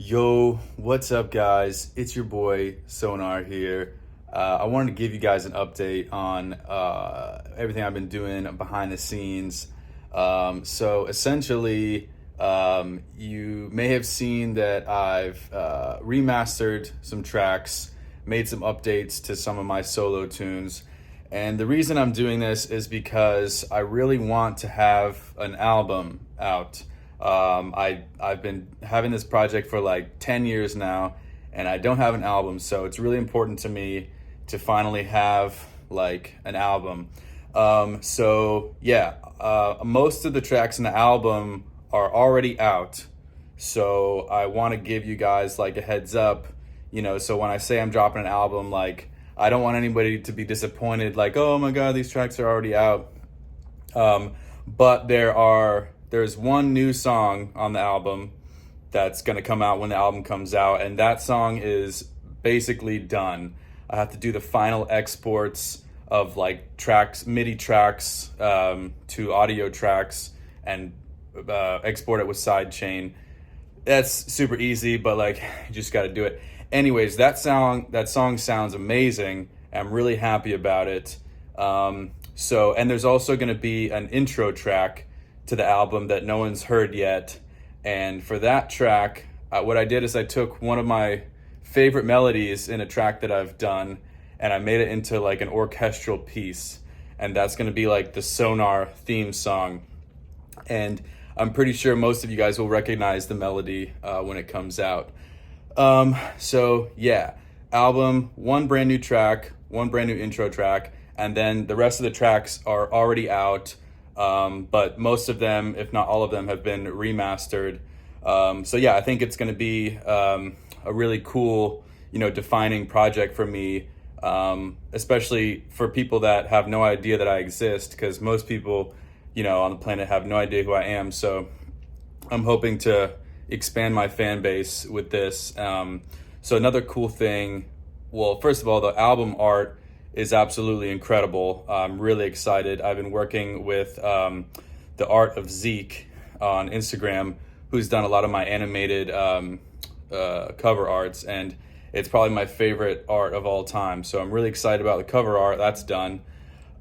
Yo, what's up, guys? It's your boy PsoGnar here. I wanted to give you guys an update on everything I've been doing behind the scenes. So essentially, you may have seen that I've remastered some tracks, made some updates to some of my solo tunes. And the reason I'm doing this is because I really want to have an album out. I've been having this project for like 10 years now, and I don't have an album, so it's really important to me to finally have like an album. Most of the tracks in the album are already out, so I want to give you guys like a heads up, so when I say I'm dropping an album, like I don't want anybody to be disappointed, like, oh my God, these tracks are already out. But there's one new song on the album that's gonna come out when the album comes out, and that song is basically done. I have to do the final exports of like tracks, MIDI tracks, to audio tracks, and export it with sidechain. That's super easy, but like you just got to do it. Anyways, that song sounds amazing. I'm really happy about it. And there's also going to be an intro track to the album that no one's heard yet. And for that track, what I did is I took one of my favorite melodies in a track that I've done, and I made it into like an orchestral piece. And that's going to be like the PsoGnar theme song. And I'm pretty sure most of you guys will recognize the melody when it comes out. Album, one brand new track, one brand new intro track, and then the rest of the tracks are already out. But most of them, if not all of them, have been remastered. I think it's going to be a really cool, defining project for me, especially for people that have no idea that I exist, because most people, on the planet have no idea who I am. So I'm hoping to expand my fan base with this. So another cool thing, well, first of all, the album art is absolutely incredible. I'm really excited. I've been working with the art of Zeke on Instagram, who's done a lot of my animated cover arts, and it's probably my favorite art of all time. So I'm really excited about the cover art. That's done.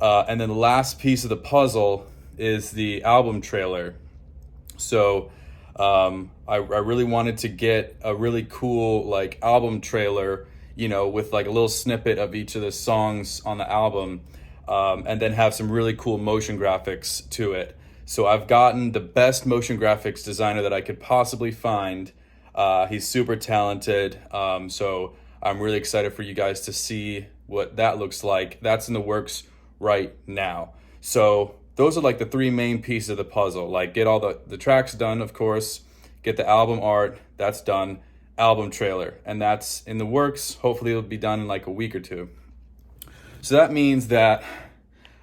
And then the last piece of the puzzle is the album trailer. So I really wanted to get a really cool like album trailer, with like a little snippet of each of the songs on the album, and then have some really cool motion graphics to it. So I've gotten the best motion graphics designer that I could possibly find. He's super talented. So I'm really excited for you guys to see what that looks like. That's in the works right now. So those are like the three main pieces of the puzzle. Like get all the tracks done, of course, get the album art, that's done, album trailer, and that's in the works. Hopefully it'll be done in like a week or two. So that means that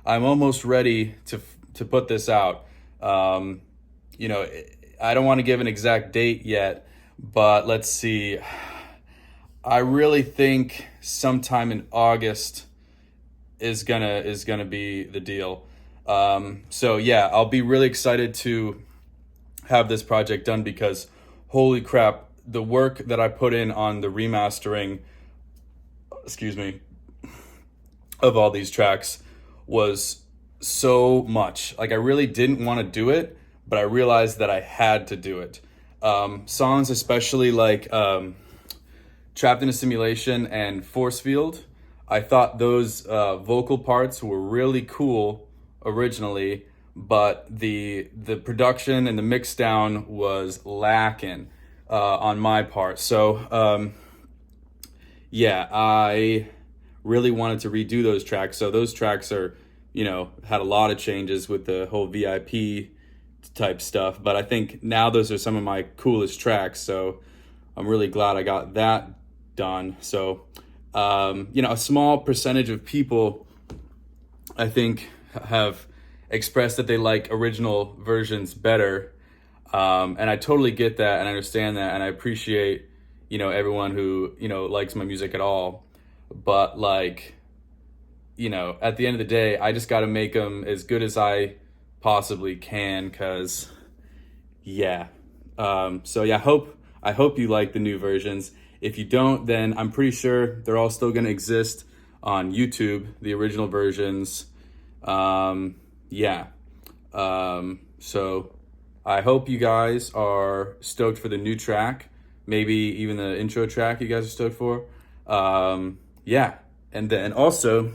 I'm almost ready to put this out. I don't want to give an exact date yet, but let's see. I really think sometime in August is gonna be the deal. I'll be really excited to have this project done, because holy crap, the work that I put in on the remastering, of all these tracks was so much. Like I really didn't want to do it, but I realized that I had to do it. Songs especially like Trapped in a Simulation and Force Field, I thought those vocal parts were really cool originally, but the production and the mix down was lacking on my part. So I really wanted to redo those tracks. So those tracks are, had a lot of changes with the whole VIP type stuff, but I think now those are some of my coolest tracks. So I'm really glad I got that done. So a small percentage of people, I think, have expressed that they like original versions better, and I totally get that and I understand that, and I appreciate everyone who likes my music at all. But like, at the end of the day, I just got to make them as good as I possibly can, because hope I hope you like the new versions. If you don't, then I'm pretty sure they're all still going to exist on YouTube, the original versions. Yeah. So I hope you guys are stoked for the new track. Maybe even the intro track you guys are stoked for. Yeah. And then also,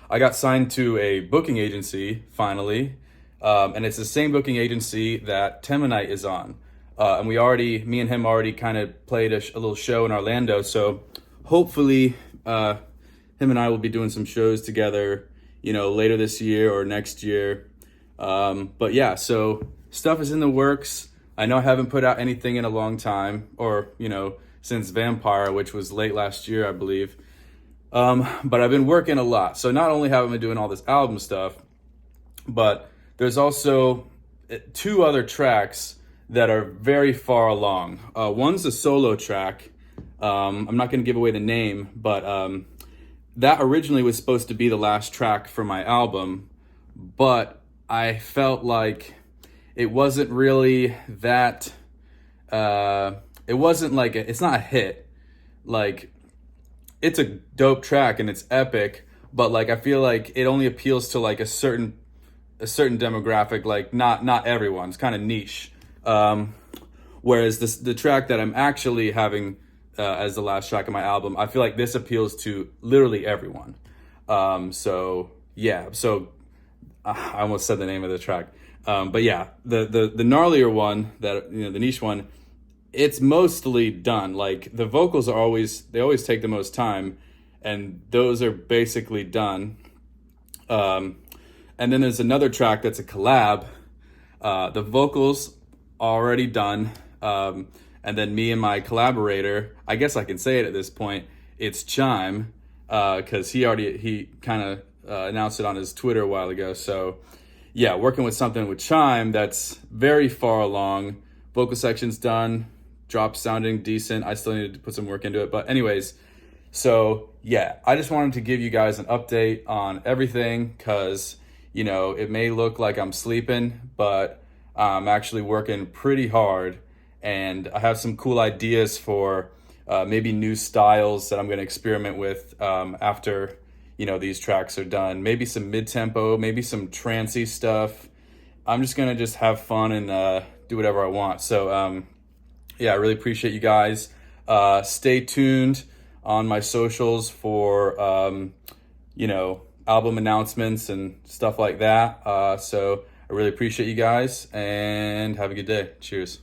I got signed to a booking agency finally. And it's the same booking agency that Temanite is on. And me and him already kind of played a little show in Orlando. So hopefully, him and I will be doing some shows together, later this year or next year. But yeah, so stuff is in the works. I know I haven't put out anything in a long time, or, since Vampire, which was late last year, I believe. But I've been working a lot. So not only have I been doing all this album stuff, but there's also 2 other tracks that are very far along. One's a solo track. I'm not going to give away the name, but that originally was supposed to be the last track for my album, but I felt like it wasn't really that, it wasn't like, it's not a hit. Like, it's a dope track and it's epic, but like, I feel like it only appeals to like a certain demographic, like not everyone's kind of niche. Whereas the track that I'm actually having as the last track of my album, I feel like this appeals to literally everyone. So yeah, I almost said the name of the track. But yeah, the gnarlier one, that the niche one, it's mostly done. Like the vocals they always take the most time, and those are basically done. And then there's another track that's a collab. The vocals already done. And then me and my collaborator, I guess I can say it at this point, it's Chime, because he kind of announced it on his Twitter a while ago. So yeah, working with something with Chime that's very far along. Vocal section's done, drop sounding decent. I still need to put some work into it. But anyways, so yeah, I just wanted to give you guys an update on everything, because, it may look like I'm sleeping, but I'm actually working pretty hard. And I have some cool ideas for maybe new styles that I'm going to experiment with after, these tracks are done. Maybe some mid-tempo, maybe some trancey stuff. I'm just going to have fun and do whatever I want. So, yeah, I really appreciate you guys. Stay tuned on my socials for, album announcements and stuff like that. So I really appreciate you guys, and have a good day. Cheers.